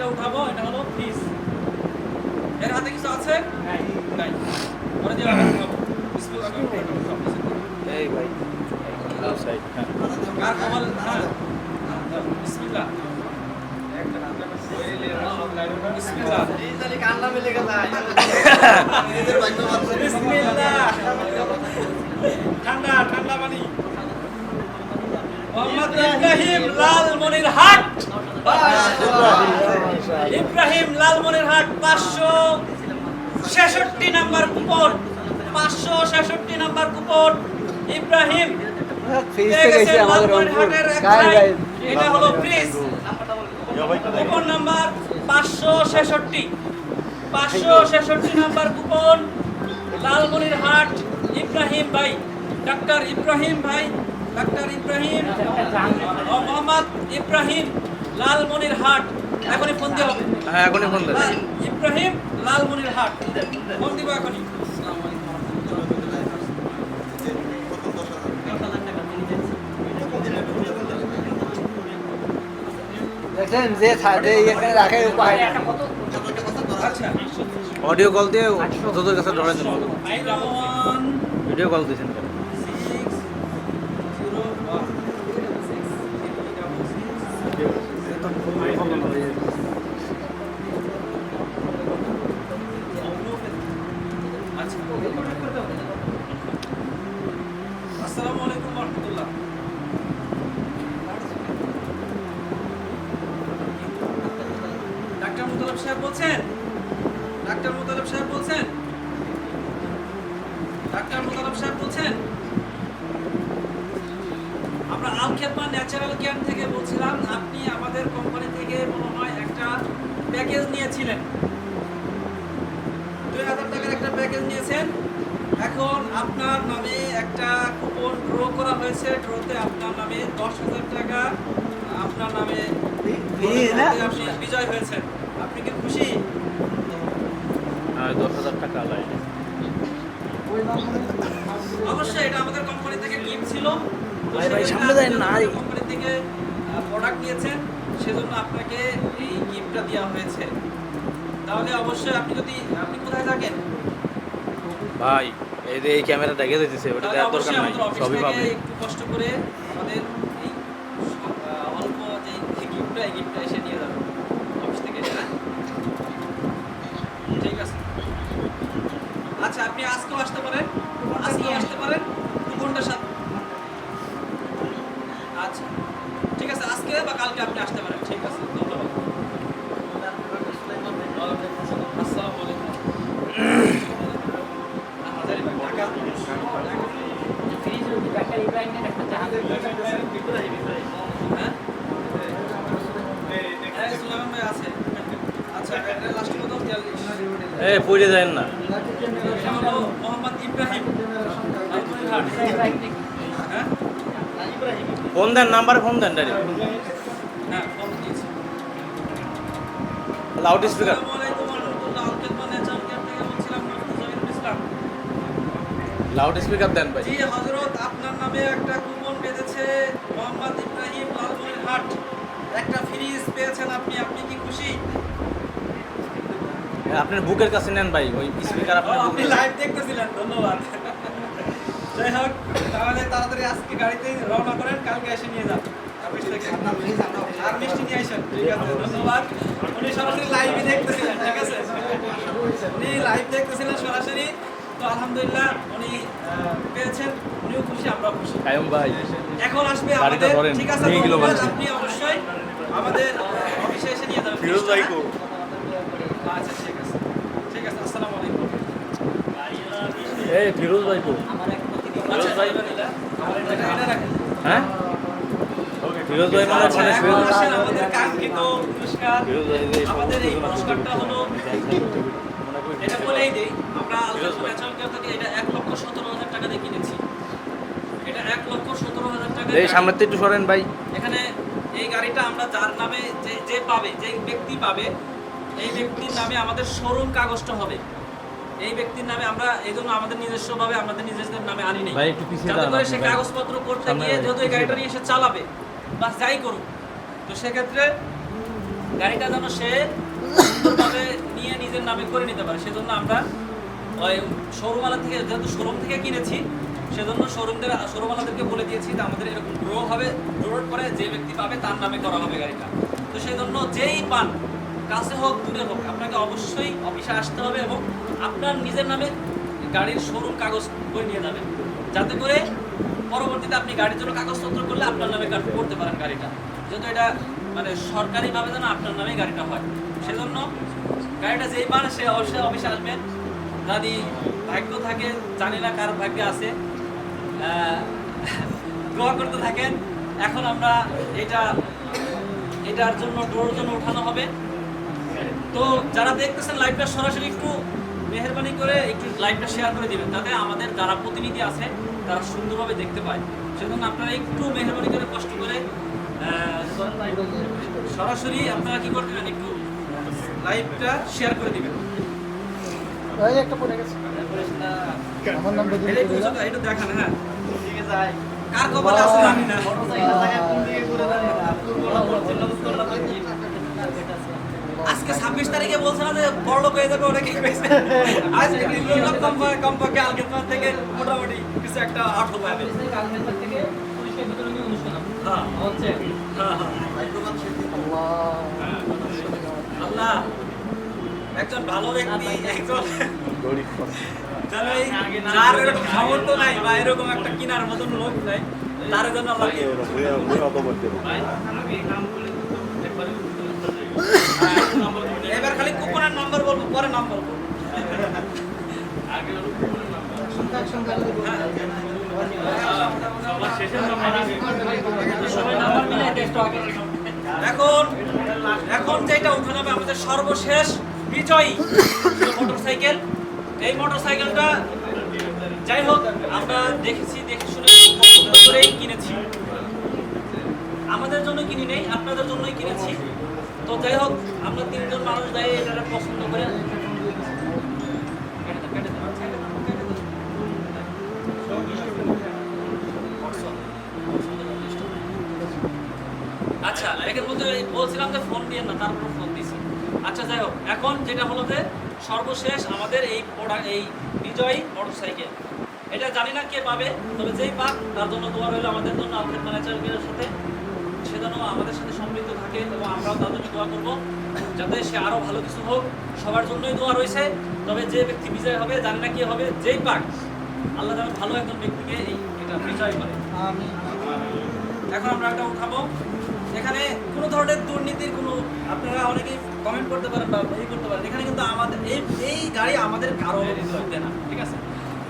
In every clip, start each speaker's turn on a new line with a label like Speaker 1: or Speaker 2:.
Speaker 1: যেটা উঠাবো এটা হলো ফ্রিজ। এর হাতে কিছু আছে? নাই। পরে দিয়ে আবার উঠাবো। বিসমিল্লাহ করে উঠাবো।
Speaker 2: এই ভাই সাইড
Speaker 1: কার কমাল? হ্যাঁ বিসমিল্লাহ। বিসমিল্লাহ। বিসমিল্লাহ। ঠান্ডা ঠান্ডা পানি। Mohammad Ibrahim Lalmonirhat. Ibrahim Lalmonirhat 566 number coupon. 566 number coupon Ibrahim
Speaker 2: fridge থেকে এসে আমাদের
Speaker 1: লালমনিরহাটের এক
Speaker 2: গাই
Speaker 1: ভাই।
Speaker 2: গাই
Speaker 1: এটা হলো fridge. Coupon number 566। 566 number coupon Lalmonirhat Ibrahim ভাই, ডাক্তার ইব্রাহিম ভাই, ডাক্তার ইব্রাহিম ও মোহাম্মদ ইব্রাহিম লালমনিরহাট। এখনই ফোন দিয়ে হবে।
Speaker 2: হ্যাঁ এখনই ফোন দেন
Speaker 1: ইব্রাহিম লালমনিরহাট ফোন দিব এখনই।
Speaker 2: দেখেন যে ছাদে এখানে রাখে উপায়
Speaker 1: আচ্ছা
Speaker 2: অডিও কল দিয়ে তোদের কাছে ধরে দেন
Speaker 1: আই রহমান
Speaker 2: ভিডিও কল দিয়েছেন
Speaker 1: 601। আচ্ছা আসসালামু আলাইকুম ওয়া রাহমাতুল্লাহ। ডাক্তার মুতালেব সাহেব বলছেন? ডাক্তার মুতালেব সাহেব বলছেন? ডাক্তার মুতালেব সাহেব বলছেন? আমরা আল খেদমা ন্যাচারাল জ্ঞান থেকে বলছিলাম। আপনি আমাদের কোম্পানি থেকে মনে হয় একটা প্যাকেজ নিয়েছিলেন, 2000 টাকার একটা প্যাকেজ নিয়েছেন। এখন আপনার নামে একটা কুপন ড্র করা হয়েছে। ড্রতে আপনার নামে 10,000 টাকা আপনার নামে আপনি বিজয় হয়েছেন। আপনি কি খুশি?
Speaker 2: 10,000 টাকা আলাই
Speaker 1: অবশ্যই এটা আমাদের কোম্পানি থেকে গিফট ছিল। তো
Speaker 2: ভাই,
Speaker 1: সেক্ষেত্রে
Speaker 2: সামনে যায়
Speaker 1: আপনি
Speaker 2: না।
Speaker 1: আমাদের কোম্পানি থেকে প্রোডাক্ট নিয়েছেন, সেজন্য আপনাকে এই গিফটটা দেওয়া হয়েছে। তাহলে অবশ্যই আপনি কোথায় থাকেন?
Speaker 2: ভাই এই যে এই ক্যামেরা দেখে দিতেছে ওটা
Speaker 1: তাহলে
Speaker 2: দেওয়ার দরকার
Speaker 1: অবশ্যই
Speaker 2: নাই
Speaker 1: আমাদের অফিস
Speaker 2: সবই
Speaker 1: থেকে
Speaker 2: পাবে
Speaker 1: একটু কষ্ট করে আমাদের এই অল্প যে গিফটটা এসে নিয়ে যাবেন অফিস থেকে এসে, হ্যাঁ? ঠিক আছে। আচ্ছা আপনি আজকেও আসতে পারেন, আজকেও আসতে পারেন 2 ঘন্টার সাথে। আচ্ছা ঠিক আছে, আজকে বা কালকে আপনি আসতে পারেন। ঠিক আছে, ধন্যবাদ। আসসালামু আলাইকুম। হাজারি ভাই, ঢাকা। হ্যাঁ? এই সুলাইমান ভাই আছে। আচ্ছা, এটা লাস্ট কত? 43।
Speaker 2: এই পড়ে যায় না
Speaker 1: এটা হলো মোহাম্মদ ইব্রাহিম লালমনিরহাট। হ্যাঁ?
Speaker 2: ফোন দেন নাম্বারে ফোন দেন ডাইরেক্ট
Speaker 1: হ্যাঁ, ফোন দিয়েছি।
Speaker 2: লাউড স্পিকার
Speaker 1: আসসালামু আলাইকুম ওয়া রাহমাতুল্লাহ। আল খেদমা ন্যাচারাল জ্ঞান থেকে বলছিলাম, মাহফুজ জহিরুল ইসলাম।
Speaker 2: লাউড স্পিকার দেন ভাই
Speaker 1: জি হযরত, আপনার নামে একটা কুপন বেঁধেছে মোহাম্মদ ইব্রাহিম লালমনিরহাট। একটা ফ্রিজ পেয়েছেন আপনি। আপনি কি খুশি?
Speaker 2: আপনার বুকের কাছে নেন ভাই ওই স্পিকার
Speaker 1: ও,
Speaker 2: আপনার
Speaker 1: আপনি
Speaker 2: বুকের
Speaker 1: লাইভ দেখতেছিলেন, ধন্যবাদ। যাই হোক, তাহলে তাড়াতাড়ি আজকে গাড়িতেই রওনা করেন, কালকে এসে নিয়ে যান অফিস থেকে। আর মিষ্টি নিয়ে আসেন। ঠিক আছে, ধন্যবাদ। উনি সরাসরি লাইভই দেখতেছিলেন, ঠিক আছে? উনি লাইভ দেখতেছিলেন সরাসরি। তো আলহামদুলিল্লাহ উনি পেয়েছেন, উনিও খুশি, আমরাও খুশি।
Speaker 2: কায়ুম ভাই
Speaker 1: এখন আসবে
Speaker 2: গাড়িটা
Speaker 1: আমাদের,
Speaker 2: ধরেন,
Speaker 1: ঠিক আছে?
Speaker 2: নিয়ে গেলো
Speaker 1: ধন্যবাদ।
Speaker 2: মানুষ।
Speaker 1: আপনি অবশ্যই আমাদের অফিসে এসে নিয়ে যাবেন।
Speaker 2: ফিরোজ ভাই কো?
Speaker 1: আচ্ছা ঠিক আছে, ঠিক আছে। আসসালামু আলাইকুম।
Speaker 2: এই ফিরোজ ভাই কো?
Speaker 1: আচ্ছা ভাই, এটা রাখেন।
Speaker 2: হ্যাঁ ফিরোজ ভাই মানে
Speaker 1: আচ্ছা,
Speaker 2: মানে
Speaker 1: এখন
Speaker 2: ফিরোজ
Speaker 1: আসেন আমাদের কাঙ্ক্ষিত পুরস্কার।
Speaker 2: ফিরোজ ভাই যে
Speaker 1: আমাদের এই পুরস্কারটা হলো, এটা বলেই দেই, আমরা আলফাজ ন্যাচারাল কেয়ার থেকে এটা 1,17,000 টাকা দিয়ে কিনেছি। এটা 1,17,000 টাকা।
Speaker 2: এই সামনে থেকে একটু সরেন ভাই
Speaker 1: এখানে এই গাড়িটা আমরা যার নামে যে পাবে, যে ব্যক্তি পাবে, এই ব্যক্তির নামে আমাদের শোরুম কাগজটা হবে। এই ব্যক্তির নামে আমরা এই জন্য আমাদের নিজস্বভাবে আমাদের নিজেদের নামে আনি নাই,
Speaker 2: ভাই একটু পিছিয়ে
Speaker 1: যাতে
Speaker 2: দাঁড়ান
Speaker 1: করে
Speaker 2: আপনি
Speaker 1: সে
Speaker 2: ভাই।
Speaker 1: কাগজপত্র করতে
Speaker 2: সামনে
Speaker 1: গিয়ে
Speaker 2: ভাই,
Speaker 1: যেহেতু এই
Speaker 2: পিছিয়ে
Speaker 1: গাড়িটা
Speaker 2: দাঁড়ান।
Speaker 1: নিয়ে এসে চালাবে বা যাই করুক, তো সেক্ষেত্রে
Speaker 3: গাড়িটা যেন সে সুন্দরভাবে নিয়ে নিজের নামে করে নিতে পারে, সেজন্য আমরা ওই শোরুমওয়ালা থেকে, যেহেতু শোরুম থেকে কিনেছি, সেজন্য শোরুমওয়ালাদেরকে বলে দিয়েছি যে আমাদের এরকম ড্র হবে, ড্রোর পরে যে ব্যক্তি পাবে তার নামে করা হবে গাড়িটা। তো সেই জন্য যেই পান, কাছে হোক দূরে হোক, আপনাকে অবশ্যই অফিসে আসতে হবে এবং আপনার নিজের নামে গাড়ির শোরুম কাগজ করে নিয়ে যাবেন, যাতে করে পরবর্তীতে আপনি গাড়ির জন্য কাগজপত্র করলে আপনার নামে করতে পারেন গাড়িটা, যেহেতু এটা মানে সরকারিভাবে যেন আপনার নামেই গাড়িটা হয়। সেজন্য গাড়িটা যেই পান সে অবশ্যই অফিসে আসবেন। যদি ভাগ্য থাকে, জানি না কার ভাগ্যে আছে, দোয়া করতে থাকেন। এখন আমরা এটার জন্য ডোর জন্য উঠানো হবে। তো যারা দেখতেছেন লাইভটা সরাসরি একটু মেহেরবানি করে একটু লাইভটা শেয়ার করে দিবেন, যাতে আমাদের যারা প্রতিনিধি আছে তারা সুন্দরভাবে দেখতে পায়। সেজন্য আপনারা একটু মেহেরবানি করে কষ্ট করে সরাসরি আপনারা কি করতে দিবেন, একটু লাইভটা শেয়ার করে দিবেন।
Speaker 4: একটা পড়ে গেছে আমার নাম বদল
Speaker 1: এটা একটু দেখান। হ্যাঁ, কার কপালে আছে জানি না। আজকে 26 তারিখে বলছে না যে বড় লোক হয়ে যাবে, ওরা কি কইছে? আজকে কমপক্ষে আলগেতমার থেকে মোটামুটি কিছু একটা আর্ট পাবে। হ্যাঁ হচ্ছে, হ্যাঁ আল্লাহ, একজন ভালো ব্যক্তি, একজন যার এরকম সামর্থ্য নাই বা এরকম একটা কেনার মতন লোক নাই, তার জন্য আল্লাহকে এবার খালি কুপনের নাম্বার বলবো, পরে নাম্বার বলবো। এখন যেটা উঠে নেবে আমাদের সর্বশেষ বিজয়ী মোটরসাইকেল। এই মোটরসাইকেলটা যাই হোক আমরা দেখে শুনে পছন্দ করেই কিনেছি, আমাদের জন্য কিনি নেই, আপনাদের জন্যই কিনেছি। তো যাই হোক আমরা তিনজন মানুষ যাই এটা পছন্দ করে। আচ্ছা, এখানে বলছিলাম যে ফোন দিয়ে না, তারপর ফোন দিয়েছি। আচ্ছা যাই হোক, এখন যেটা হলো যে সর্বশেষ আমাদের এই বিজয়ী মোটরসাইকেল, এটা জানি না কে পাবে, তবে যেই পাক তার জন্য দোয়া রইল আমাদের জন্য, আপনার ম্যানেজারের সাথে, সে যেন আমাদের সাথে সম্পৃক্ত থাকে এবং আমরাও তার জন্য দোয়া করবো যাতে সে আরও ভালো কিছু হোক। সবার জন্যই দোয়া রয়েছে। তবে যে ব্যক্তি বিজয় হবে, জানি না কে হবে, যেই পাক আল্লাহ যেন ভালো একজন ব্যক্তিকে এটা বিজয় করে। এখন আমরা এটা উঠাবো। এখানে কোনো ধরনের দুর্নীতির কোনো, আপনারা অনেকেই কমেন্ট করতে পারেন বা এই করতে পারেন, এখানে কিন্তু আমাদের এই গাড়ি আমাদের কারো লাগবে না, ঠিক আছে?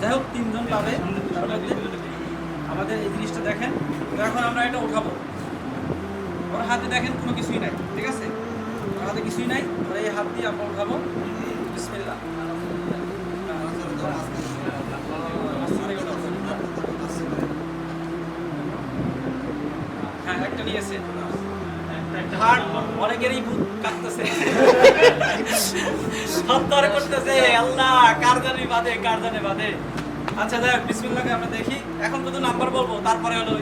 Speaker 1: যাই হোক তিনজন পাবে, তার মধ্যে আমাদের এই জিনিসটা দেখেন। তো এখন আমরা এটা উঠাবো। ওর হাতে দেখেন কোনো কিছুই নাই, ঠিক আছে? ওর হাতে কিছুই নাই, ওরা এই হাত দিয়ে আমরা উঠাবো। বিসমিল্লাহ। হ্যাঁ, একটা নিয়েছে। হার্ট অনেকেরই বুক কাঁপতেছে, সত্তর করতেছে, আল্লাহ কার জানে বাদে। আচ্ছা যাই হোক, বিসমিল্লাহকে আমরা দেখি। এখন কত নাম্বার বলবো, তারপরে হলো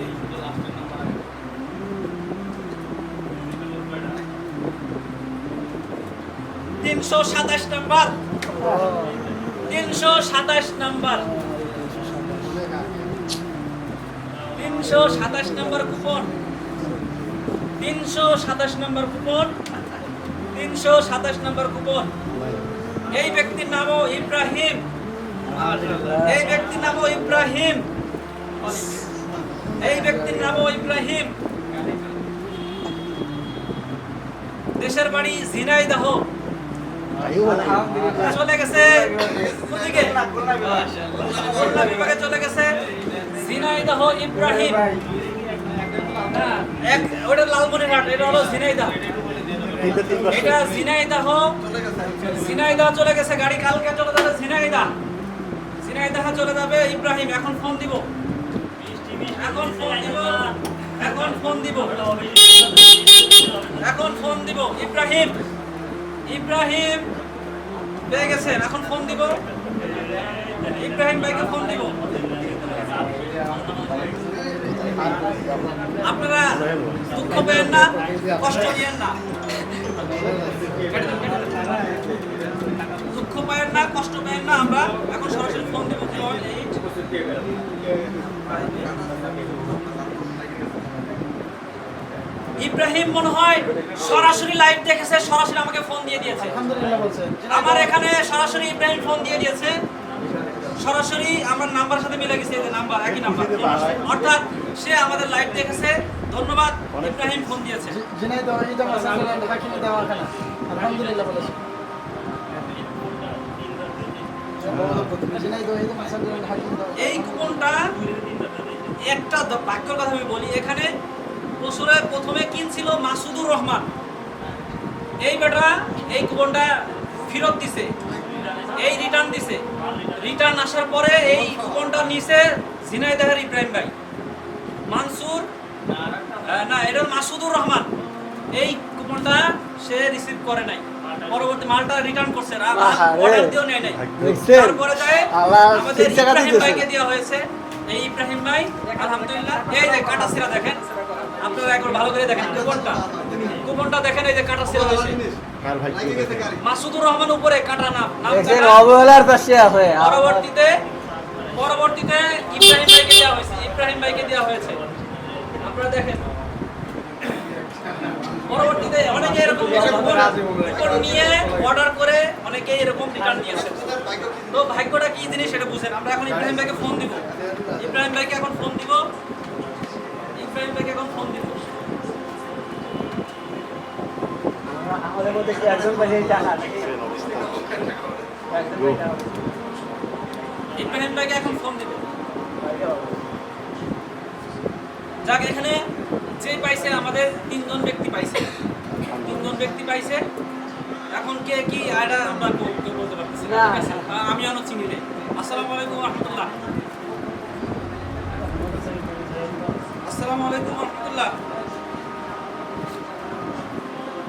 Speaker 1: 327 number, 327 number, 327 number coupon, 327 number coupon, 327 number coupon. এই ব্যক্তির নামও ইব্রাহিম, এই ব্যক্তির নামও ইব্রাহিম, এই ব্যক্তির নামও ইব্রাহিম। দেশের বাড়ি ঝিনাইদহ, চলে গেছে কোদিকে, খুলনা বিভাগে চলে গেছে। ঝিনাইদহ ইব্রাহিম, ওটা লালমনিরহাট, এটা হলো ঝিনাইদহ, এটা ঝিনাইদহ চলে গেছে গাড়ি, কালকে চলে যাবে ঝিনাইদহ চলে যাবে ইব্রাহিম। এখন ফোন দিব, এখন ফোন দিব ইব্রাহিম পেয়ে গেছেন। এখন ফোন দিব ইব্রাহিম ভাইকে, ফোন দিব। আপনারা দুঃখ পেয়েন না, কষ্ট নিয়েন না।
Speaker 3: দুঃখ পায়েন না, কষ্ট পায়েন না, আমরা এখন সরাসরি ফোন দেবো। ইব্রাহিম মনে হয় সরাসরি লাইভ দেখেছে, সরাসরি আমাকে ফোন দিয়ে দিয়েছে।
Speaker 4: আলহামদুলিল্লাহ বলছে।
Speaker 3: আমার এখানে সরাসরি ইব্রাহিম ফোন দিয়ে দিয়েছে, সরাসরি আমার নাম্বারের সাথে মিলে গেছে, এই যে নাম্বার একই নাম্বার, অর্থাৎ সে আমাদের লাইভ দেখেছে। ধন্যবাদ, ইব্রাহিম ফোন দিয়েছে।
Speaker 4: ঝিনাইদহ ঈদ মাসাজুল হাকিম দেওয়াখানা। আলহামদুলিল্লাহ বলেছে। ঝিনাইদহ ঈদ মাসাজুল হাকিম দেওয়াখানা।
Speaker 3: এই কুপনটা একটা বাক্যর কথা আমি বলি, এখানে প্রথমে কিনছিল মাসুদুর রহমান, এই বেটা এই কুপনটা ফেরত দিছে, এই রিটার্ন দিছে। রিটার্ন আসার পরে এই কুপনটা নিছে ঝিনাইদহের ইব্রাহিম ভাই, মানসুর না এটা মাসুদুর রহমান। এই কুপনটা সে রিসিভ করে নাই, পরবর্তী মালটা রিটার্ন করছে, অর্ডার দিও নেয় নাই। তারপরে যায় আমাদের ইব্রাহিম ভাইকে দেওয়া হয়েছে। এই ইব্রাহিম ভাই আলহামদুলিল্লাহ, এই যে কাটা সিরা দেখেন, আপনারা একবার ভালো করে দেখেন কুপনটা দেখেন, এই যে কাটা সিরা হয়েছে মাসুদুর রহমান উপরে কাটা নাম
Speaker 2: অবহেলার পাশে আছে।
Speaker 3: পরবর্তীতে ইব্রাহিম ভাইকে দেওয়া হয়েছে, ইব্রাহিম ভাইকে দেওয়া হয়েছে। আপনারা দেখেন পরবর্তীতে অনেকে এরকম কুপন নিয়ে অর্ডার করে অনেকে এরকম রিটার্ন দিয়েছে। তো ভাগ্যটা কি জিনিস সেটা বুঝেন। আমরা এখন ইব্রাহিম ভাইকে ফোন দিব, ইব্রাহিম ভাইকে এখন ফোন দিব, ইব্রাহিম ভাইকে এখন ফোন দিব।
Speaker 2: আমাদের মধ্যে কি একজন ভাই টাকা নাকি?
Speaker 3: ইব্রাহিম ভাইকে এখন ফোন দিব। যাক, এখানে যে পাইছে আমাদের তিনজন ব্যক্তি পাইছে, তিনজন ব্যক্তি পাইছে। এখন কে কি এটা আমরা কেউ বলতে পারতেছি না, ঠিক আছে? আমি আনো চিনি রে। আসসালামু আলাইকুম রহমতুল্লাহ। আসসালামু আলাইকুম রহমতুল্লাহ।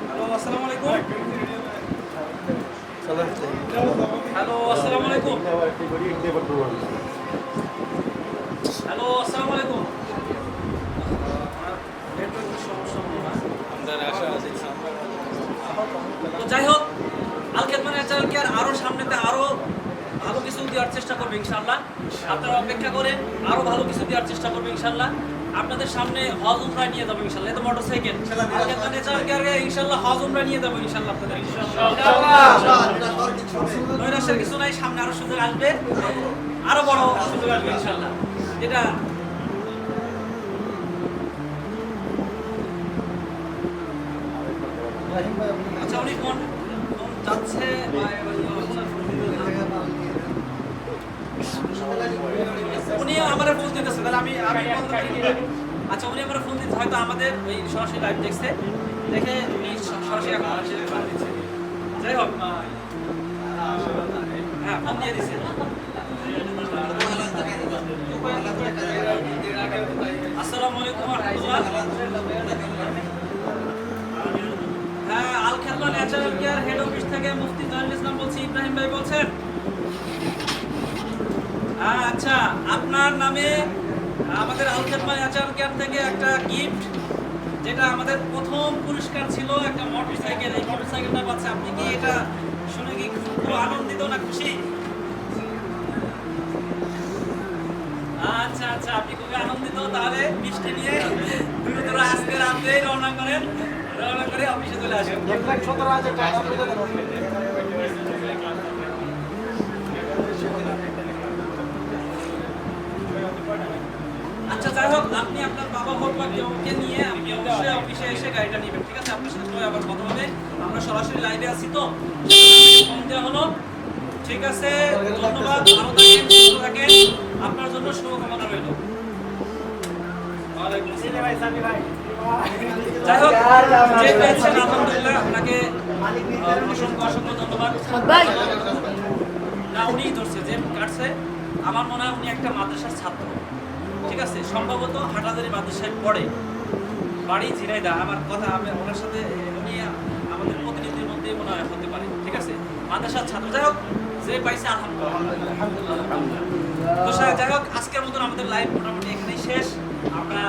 Speaker 3: হ্যালো আসসালামু আলাইকুম। হ্যালো আসসালামু আলাইকুম। হ্যালো আসসালামু আলাইকুম। তো যাই হোক, আল খেদমত ন্যাচারাল কেয়ার আরো সামনেতে আরো ভালো কিছু দেওয়ার চেষ্টা করবে ইনশাআল্লাহ। আপনারা অপেক্ষা করেন, আরো ভালো কিছু দেওয়ার চেষ্টা করবে ইনশাআল্লাহ। আপনাদের সামনে হজ উমরা নিয়ে যাবো ইনশাআল্লাহ। এটা মোটরসাইকেল আল খেদমত ন্যাচারাল কেয়ারে ইনশাআল্লাহ হজ উমরা নিয়ে যাবো ইনশাআল্লাহ আপনাদের। নৈরাশ্যের কিছু নাই, সামনে আরো সুযোগ আসবে, আরো বড় সুযোগ আসবে ইনশাআল্লাহ। এটা
Speaker 4: ইব্রাহিম ভাই আপনি
Speaker 3: আচ্ছা, উনি কোন যাচ্ছে উনি আমার ফোন দিতেছে, তাহলে আমি আচ্ছা উনি আমার ফোন দিতে হয়তো আমাদের ওই সরাসরি লাইভ দেখছে, দেখে উনি সরাসরি এখন ফোন দিচ্ছে। যাই হোক, হ্যাঁ ফোন দিয়ে দিচ্ছে। আসসালামু আলাইকুম ওয়া রাহমাতুল্লাহ। হ্যাঁ, আল খেদমত ন্যাচারাল কেয়ার হেড অফিস থেকে মুফতি জয়নুল ইসলাম বলছি। ইব্রাহিম ভাই বলছেন? আচ্ছা, আপনার নামে আমাদের আল খেদমত ন্যাচারাল কেয়ার থেকে একটা গিফট, যেটা আমাদের প্রথম পুরস্কার ছিল, একটা মোটরসাইকেল। এই মোটরসাইকেলটা পাচ্ছে। আপনি কি এটা শুনে কি খুব আনন্দিত না খুশি? আচ্ছা আচ্ছা, আপনি খুবই আনন্দিত। তাহলে মিষ্টি নিয়ে দ্রুত আজকে রাতেই রওনা করেন, রওনা করে অফিসে চলে আসেন।
Speaker 4: 1,17,000 টাকা আপনাদের দেবো।
Speaker 3: আচ্ছা যাই হোক, আপনি আপনার বাবা হোক বা কেউকে নিয়ে আপনি অবশ্যই অফিসে এসে গাড়িটা নেবেন, ঠিক আছে? আপনার সাথে সবাই আবার কথা হবে। আমরা সরাসরি লাইভে আছি, তো ফোন দেওয়া হলো, ঠিক আছে? ধন্যবাদ, ভালো থাকেন, সুস্থ থাকেন, আপনার জন্য শুভকামনা রইল। ওয়ালাইকুম আসসালাম। যাই হোক, যে পেয়েছেন আলহামদুলিল্লাহ, আপনাকে অসংখ্য অসংখ্য ধন্যবাদ। না, উনিই ধরছে, যে কাটছে আমার মনে হয় উনি একটা মাদ্রাসার ছাত্র, ঠিক আছে? সম্ভবত হাটাজারি মাদ্রাসায় পড়ে, বাড়ি ঝিনাইদহ। আমার কথা আমি ওনার সাথে, উনি আমাদের প্রতিনিধির মধ্যেই মনে হয় হতে পারে, ঠিক আছে? মাদ্রাসার ছাত্র। যাই হোক, যে পাইছে আলহামদুলিল্লাহ। তো যাই হোক, আজকের মতন আমাদের লাইভ মোটামুটি এখানেই শেষ। আমরা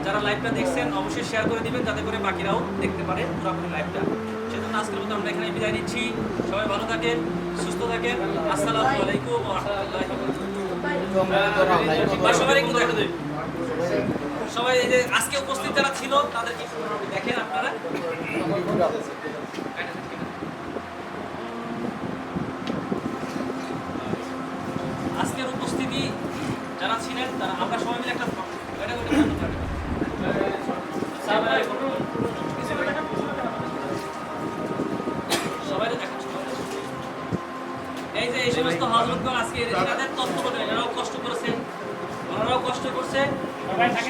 Speaker 3: যারা লাইভটা দেখছেন অবশ্যই শেয়ার করে দিবেন, যাতে করে বাকিরাও দেখতে পারে পুরোপুরি লাইভটা। আজকের মতো আমরা এখানে বিদায় নিচ্ছি। সবাই ভালো থাকেন, সুস্থ থাকেন। আসসালামু আলাইকুম ওয়া রাহমাতুল্লাহি ওয়া বারাকাতুহু। সবাই একটু দেখা দেন। সবাই এই যে আজকে উপস্থিত যারা ছিল তাদেরকে দেখেন আপনারা। আজকের উপস্থিতি যারা ছিলেন তারা আমরা সবাই মিলে একটা সবাই দেখেন। এই যে এই সমস্ত হযরতগণ আজকে এনাদের তত্ত্বাবধানে এনারাও কষ্ট করেছে, ওনারাও কষ্ট করছে।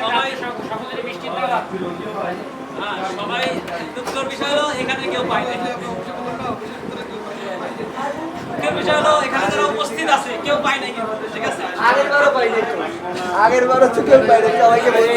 Speaker 3: সবাই সকলের মিষ্টি দেওয়া। হ্যাঁ, সবাই দুঃখের বিষয় হলো এখানে কেউ পায় নাই। দুঃখের বিষয় হলো এখানে যারা উপস্থিত আছে কেউ পায় নাই কিন্তু, ঠিক আছে?
Speaker 5: আগের বারও তো কেউ পাই নাই, সবাইকে বলি